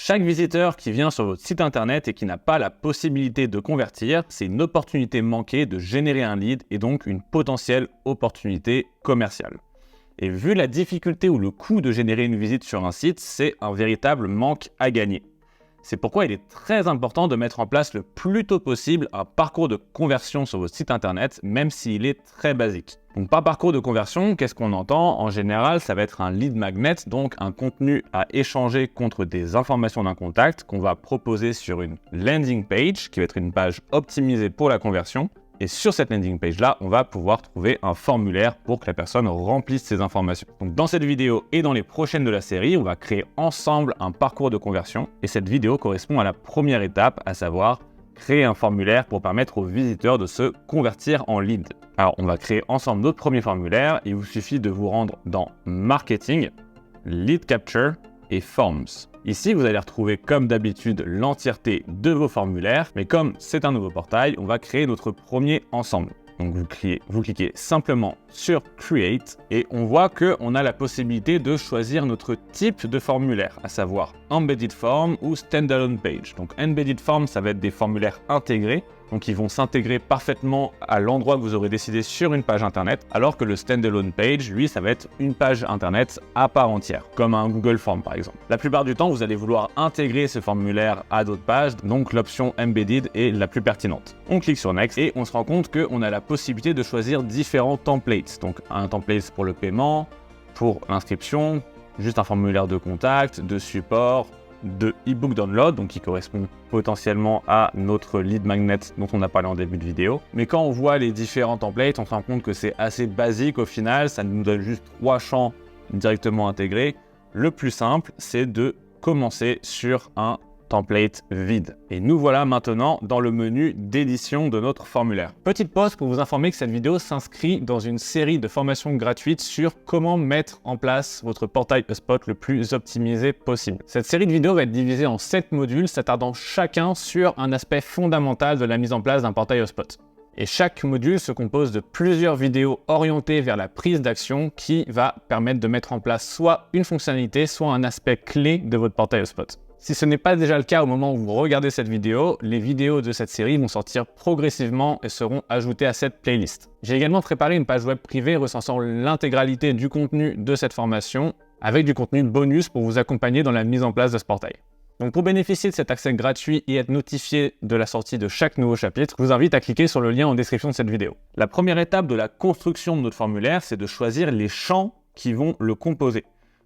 Chaque visiteur qui vient sur votre site internet et qui n'a pas la possibilité de convertir, c'est une opportunité manquée de générer un lead et donc une potentielle opportunité commerciale. Et vu la difficulté ou le coût de générer une visite sur un site, c'est un véritable manque à gagner. C'est pourquoi il est très important de mettre en place le plus tôt possible un parcours de conversion sur votre site internet, même s'il est très basique. Donc par parcours de conversion, qu'est-ce qu'on entend? En général, ça va être un lead magnet, donc un contenu à échanger contre des informations d'un contact qu'on va proposer sur une landing page, qui va être une page optimisée pour la conversion. Et sur cette landing page-là, on va pouvoir trouver un formulaire pour que la personne remplisse ces informations. Donc dans cette vidéo et dans les prochaines de la série, on va créer ensemble un parcours de conversion. Et cette vidéo correspond à la première étape, à savoir créer un formulaire pour permettre aux visiteurs de se convertir en lead. Alors on va créer ensemble notre premier formulaire. Il vous suffit de vous rendre dans Marketing, Lead Capture et Forms. Ici, vous allez retrouver comme d'habitude l'entièreté de vos formulaires, mais comme c'est un nouveau portail, on va créer notre premier ensemble. Donc vous cliquez simplement sur Create et on voit qu'on a la possibilité de choisir notre type de formulaire, à savoir Embedded Form ou Standalone Page. Donc Embedded Form, ça va être des formulaires intégrés, donc ils vont s'intégrer parfaitement à l'endroit que vous aurez décidé sur une page internet, alors que le Standalone Page, lui, ça va être une page internet à part entière, comme un Google Form par exemple. La plupart du temps, vous allez vouloir intégrer ce formulaire à d'autres pages, donc l'option Embedded est la plus pertinente. On clique sur Next et on se rend compte qu'on a la possibilité de choisir différents templates. Donc un template pour le paiement, pour l'inscription, juste un formulaire de contact, de support, de e-book download, donc qui correspond potentiellement à notre lead magnet dont on a parlé en début de vidéo. Mais quand on voit les différents templates, on se rend compte que c'est assez basique au final, ça nous donne juste 3 champs directement intégrés. Le plus simple, c'est de commencer sur un template vide. Et nous voilà maintenant dans le menu d'édition de notre formulaire. Petite pause pour vous informer que cette vidéo s'inscrit dans une série de formations gratuites sur comment mettre en place votre portail HubSpot le plus optimisé possible. Cette série de vidéos va être divisée en 7 modules s'attardant chacun sur un aspect fondamental de la mise en place d'un portail HubSpot. Et chaque module se compose de plusieurs vidéos orientées vers la prise d'action qui va permettre de mettre en place soit une fonctionnalité, soit un aspect clé de votre portail HubSpot. Si ce n'est pas déjà le cas au moment où vous regardez cette vidéo, les vidéos de cette série vont sortir progressivement et seront ajoutées à cette playlist. J'ai également préparé une page web privée recensant l'intégralité du contenu de cette formation avec du contenu bonus pour vous accompagner dans la mise en place de ce portail. Donc pour bénéficier de cet accès gratuit et être notifié de la sortie de chaque nouveau chapitre, je vous invite à cliquer sur le lien en description de cette vidéo. La première étape de la construction de notre formulaire, c'est de choisir les champs qui vont le composer.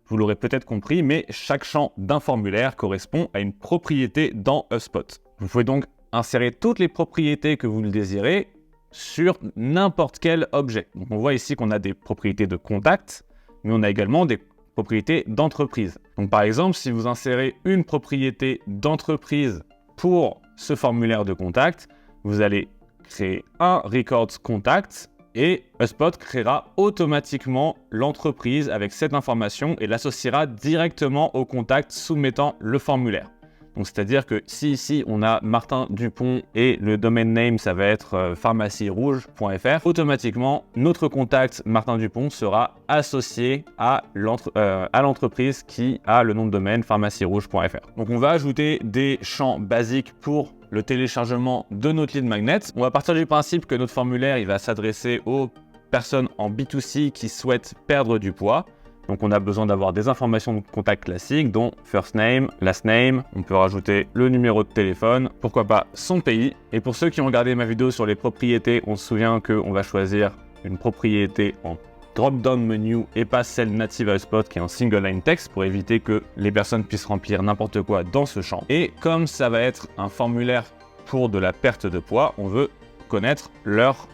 Vous l'aurez peut-être compris, mais chaque champ d'un formulaire correspond à une propriété dans HubSpot. Vous pouvez donc insérer toutes les propriétés que vous le désirez sur n'importe quel objet. Donc on voit ici qu'on a des propriétés de contact, mais on a également des propriétés d'entreprise. Donc par exemple, si vous insérez une propriété d'entreprise pour ce formulaire de contact, vous allez créer un Records Contact et HubSpot créera automatiquement l'entreprise avec cette information et l'associera directement au contact soumettant le formulaire. Donc c'est-à-dire que si ici on a Martin Dupont et le domain name ça va être pharmacierouge.fr, automatiquement notre contact Martin Dupont sera associé à l'entreprise qui a le nom de domaine pharmacierouge.fr. Donc on va ajouter des champs basiques pour le téléchargement de notre lead magnet. On va partir du principe que notre formulaire il va s'adresser aux personnes en B2C qui souhaitent perdre du poids. Donc on a besoin d'avoir des informations de contact classiques dont first name, last name, on peut rajouter le numéro de téléphone, pourquoi pas son pays. Et pour ceux qui ont regardé ma vidéo sur les propriétés, on se souvient qu'on va choisir une propriété en drop-down menu et pas celle native à HubSpot qui est en single line text pour éviter que les personnes puissent remplir n'importe quoi dans ce champ. Et comme ça va être un formulaire pour de la perte de poids, on veut connaître leur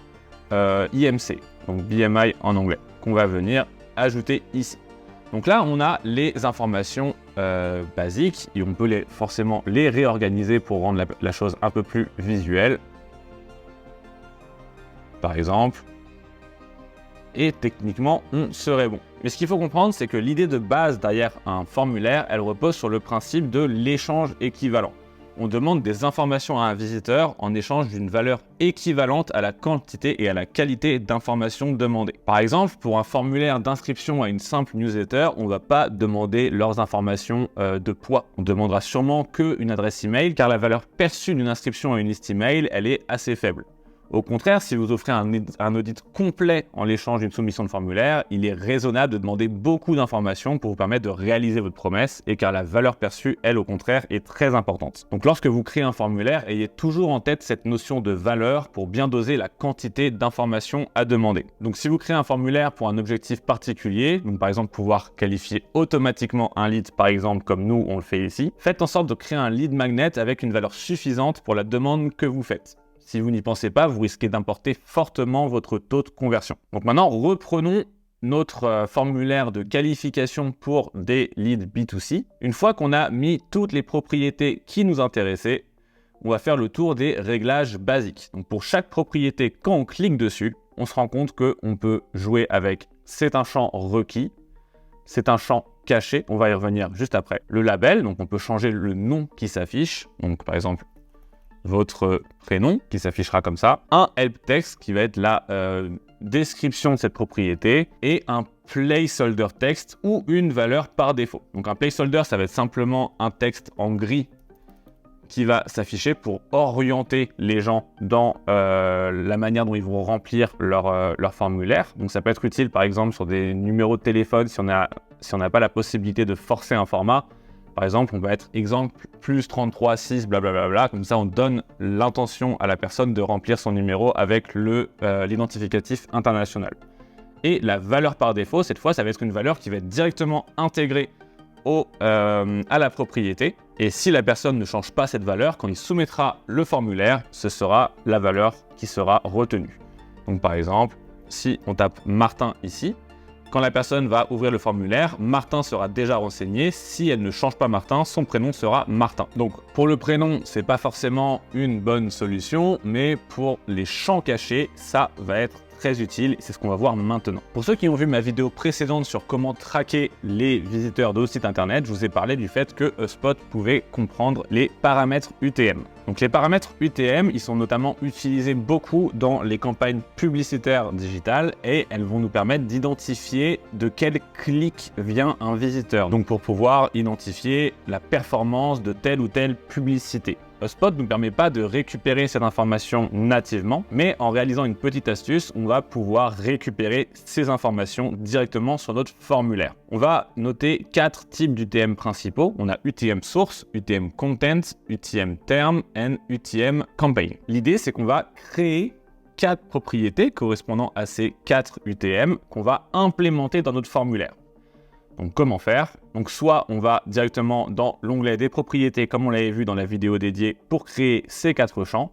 IMC, donc BMI en anglais, qu'on va venir ajouter ici. Donc là, on a les informations basiques et on peut forcément les réorganiser pour rendre la chose un peu plus visuelle. Par exemple, et techniquement, on serait bon. Mais ce qu'il faut comprendre, c'est que l'idée de base derrière un formulaire, elle repose sur le principe de l'échange équivalent. on demande des informations à un visiteur en échange d'une valeur équivalente à la quantité et à la qualité d'informations demandées. Par exemple, pour un formulaire d'inscription à une simple newsletter, on ne va pas demander leurs informations de poids. On demandera sûrement qu'une adresse email, car la valeur perçue d'une inscription à une liste email, elle est assez faible. Au contraire, si vous offrez un audit complet en l'échange d'une soumission de formulaire, il est raisonnable de demander beaucoup d'informations pour vous permettre de réaliser votre promesse, et car la valeur perçue, elle, au contraire, est très importante. Donc lorsque vous créez un formulaire, ayez toujours en tête cette notion de valeur pour bien doser la quantité d'informations à demander. Donc si vous créez un formulaire pour un objectif particulier, donc par exemple pouvoir qualifier automatiquement un lead, par exemple comme nous on le fait ici, faites en sorte de créer un lead magnet avec une valeur suffisante pour la demande que vous faites. Si vous n'y pensez pas, vous risquez d'importer fortement votre taux de conversion. Donc maintenant, reprenons notre formulaire de qualification pour des leads B2C. Une fois qu'on a mis toutes les propriétés qui nous intéressaient, on va faire le tour des réglages basiques. Donc pour chaque propriété, quand on clique dessus, on se rend compte qu'on peut jouer avec « c'est un champ requis », « c'est un champ caché », on va y revenir juste après. Le label, donc on peut changer le nom qui s'affiche, donc par exemple, votre prénom qui s'affichera comme ça, un help text qui va être la description de cette propriété et un placeholder text ou une valeur par défaut. Donc un placeholder, ça va être simplement un texte en gris qui va s'afficher pour orienter les gens dans la manière dont ils vont remplir leur formulaire. Donc ça peut être utile par exemple sur des numéros de téléphone si on n'a pas la possibilité de forcer un format. Par exemple, on va être exemple plus 33 6 blablabla, comme ça on donne l'intention à la personne de remplir son numéro avec l'identificatif international. Et la valeur par défaut, cette fois, ça va être une valeur qui va être directement intégrée à la propriété. Et si la personne ne change pas cette valeur, quand il soumettra le formulaire, ce sera la valeur qui sera retenue. Donc par exemple, si on tape Martin ici, quand la personne va ouvrir le formulaire, Martin sera déjà renseigné. Si elle ne change pas Martin, son prénom sera Martin. Donc pour le prénom, c'est pas forcément une bonne solution, mais pour les champs cachés, ça va être très utile, c'est ce qu'on va voir maintenant. Pour ceux qui ont vu ma vidéo précédente sur comment traquer les visiteurs de votre site internet, je vous ai parlé du fait que HubSpot pouvait comprendre les paramètres UTM. Donc les paramètres UTM, ils sont notamment utilisés beaucoup dans les campagnes publicitaires digitales et elles vont nous permettre d'identifier de quel clic vient un visiteur. Donc pour pouvoir identifier la performance de telle ou telle publicité. HubSpot ne nous permet pas de récupérer cette information nativement, mais en réalisant une petite astuce, on va pouvoir récupérer ces informations directement sur notre formulaire. On va noter 4 types d'UTM principaux. On a UTM Source, UTM Content, UTM Term et UTM Campaign. L'idée, c'est qu'on va créer 4 propriétés correspondant à ces 4 UTM qu'on va implémenter dans notre formulaire. Donc comment faire? Donc soit on va directement dans l'onglet des propriétés comme on l'avait vu dans la vidéo dédiée pour créer ces 4 champs,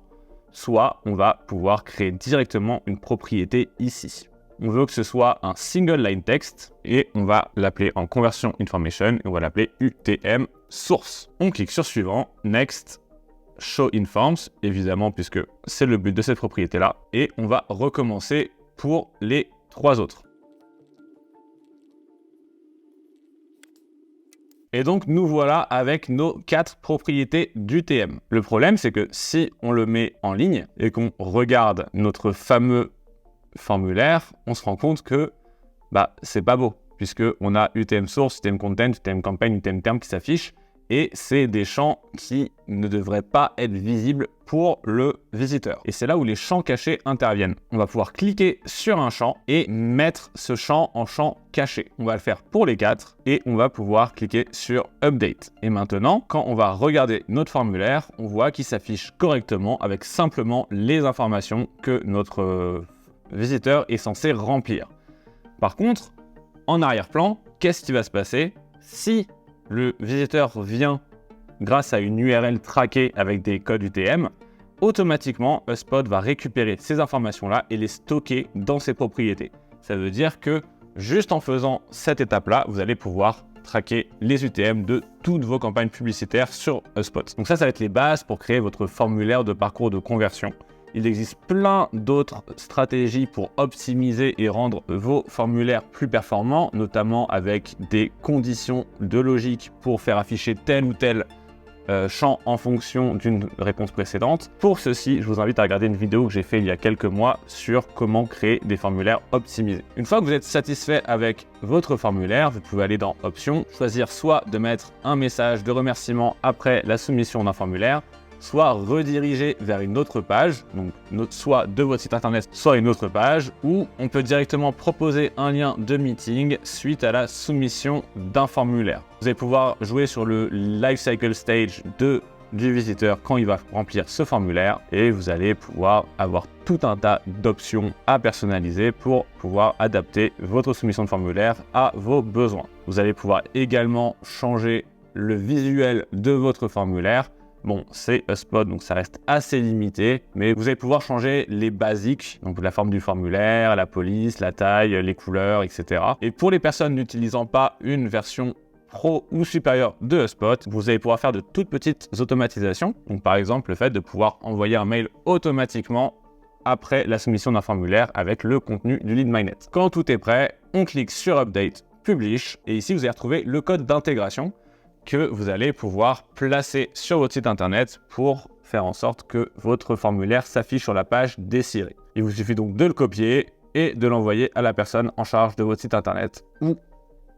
soit on va pouvoir créer directement une propriété ici. On veut que ce soit un single line text et on va l'appeler en conversion information et on va l'appeler UTM source. On clique sur suivant, next, show informs, évidemment puisque c'est le but de cette propriété là, et on va recommencer pour les 3 autres. Et donc, nous voilà avec nos 4 propriétés d'UTM. Le problème, c'est que si on le met en ligne et qu'on regarde notre fameux formulaire, on se rend compte que c'est pas beau, puisqu'on a UTM Source, UTM Content, UTM Campaign, UTM Term qui s'affichent, et c'est des champs qui ne devraient pas être visibles pour le visiteur. Et c'est là où les champs cachés interviennent. On va pouvoir cliquer sur un champ et mettre ce champ en champ caché. On va le faire pour les 4 et on va pouvoir cliquer sur Update. Et maintenant, quand on va regarder notre formulaire, on voit qu'il s'affiche correctement avec simplement les informations que notre visiteur est censé remplir. Par contre, en arrière-plan, qu'est-ce qui va se passer si le visiteur vient grâce à une URL traquée avec des codes UTM? Automatiquement, HubSpot va récupérer ces informations-là et les stocker dans ses propriétés. Ça veut dire que juste en faisant cette étape-là, vous allez pouvoir traquer les UTM de toutes vos campagnes publicitaires sur HubSpot. Donc ça va être les bases pour créer votre formulaire de parcours de conversion. Il existe plein d'autres stratégies pour optimiser et rendre vos formulaires plus performants, notamment avec des conditions de logique pour faire afficher tel ou tel champs en fonction d'une réponse précédente. Pour ceci, je vous invite à regarder une vidéo que j'ai fait il y a quelques mois sur comment créer des formulaires optimisés. Une fois que vous êtes satisfait avec votre formulaire, vous pouvez aller dans Options, choisir soit de mettre un message de remerciement après la soumission d'un formulaire, soit rediriger vers une autre page, donc soit de votre site internet, soit une autre page, ou on peut directement proposer un lien de meeting suite à la soumission d'un formulaire. Vous allez pouvoir jouer sur le life cycle stage du visiteur quand il va remplir ce formulaire et vous allez pouvoir avoir tout un tas d'options à personnaliser pour pouvoir adapter votre soumission de formulaire à vos besoins. Vous allez pouvoir également changer le visuel de votre formulaire. Bon, c'est HubSpot, donc ça reste assez limité, mais vous allez pouvoir changer les basiques, donc la forme du formulaire, la police, la taille, les couleurs, etc. Et pour les personnes n'utilisant pas une version pro ou supérieure de HubSpot, vous allez pouvoir faire de toutes petites automatisations. Donc par exemple, le fait de pouvoir envoyer un mail automatiquement après la soumission d'un formulaire avec le contenu du lead magnet. Quand tout est prêt, on clique sur Update, Publish, et ici vous allez retrouver le code d'intégration que vous allez pouvoir placer sur votre site internet pour faire en sorte que votre formulaire s'affiche sur la page désirée. Il vous suffit donc de le copier et de l'envoyer à la personne en charge de votre site internet ou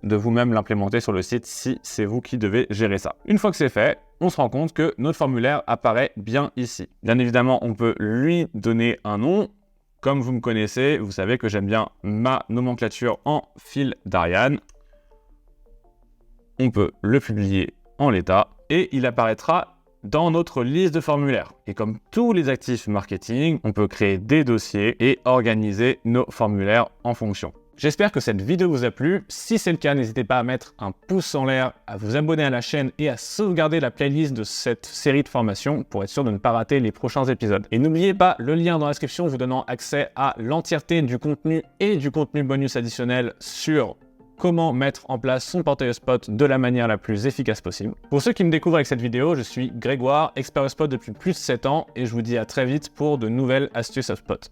de vous-même l'implémenter sur le site si c'est vous qui devez gérer ça. Une fois que c'est fait, on se rend compte que notre formulaire apparaît bien ici. Bien évidemment, on peut lui donner un nom. Comme vous me connaissez, vous savez que j'aime bien ma nomenclature en fil d'Ariane. On peut le publier en l'état et il apparaîtra dans notre liste de formulaires. Et comme tous les actifs marketing, on peut créer des dossiers et organiser nos formulaires en fonction. J'espère que cette vidéo vous a plu. Si c'est le cas, n'hésitez pas à mettre un pouce en l'air, à vous abonner à la chaîne et à sauvegarder la playlist de cette série de formations pour être sûr de ne pas rater les prochains épisodes. Et n'oubliez pas le lien dans la description vous donnant accès à l'entièreté du contenu et du contenu bonus additionnel sur comment mettre en place son portail HubSpot de la manière la plus efficace possible. Pour ceux qui me découvrent avec cette vidéo, je suis Grégoire, expert HubSpot depuis plus de 7 ans et je vous dis à très vite pour de nouvelles astuces HubSpot.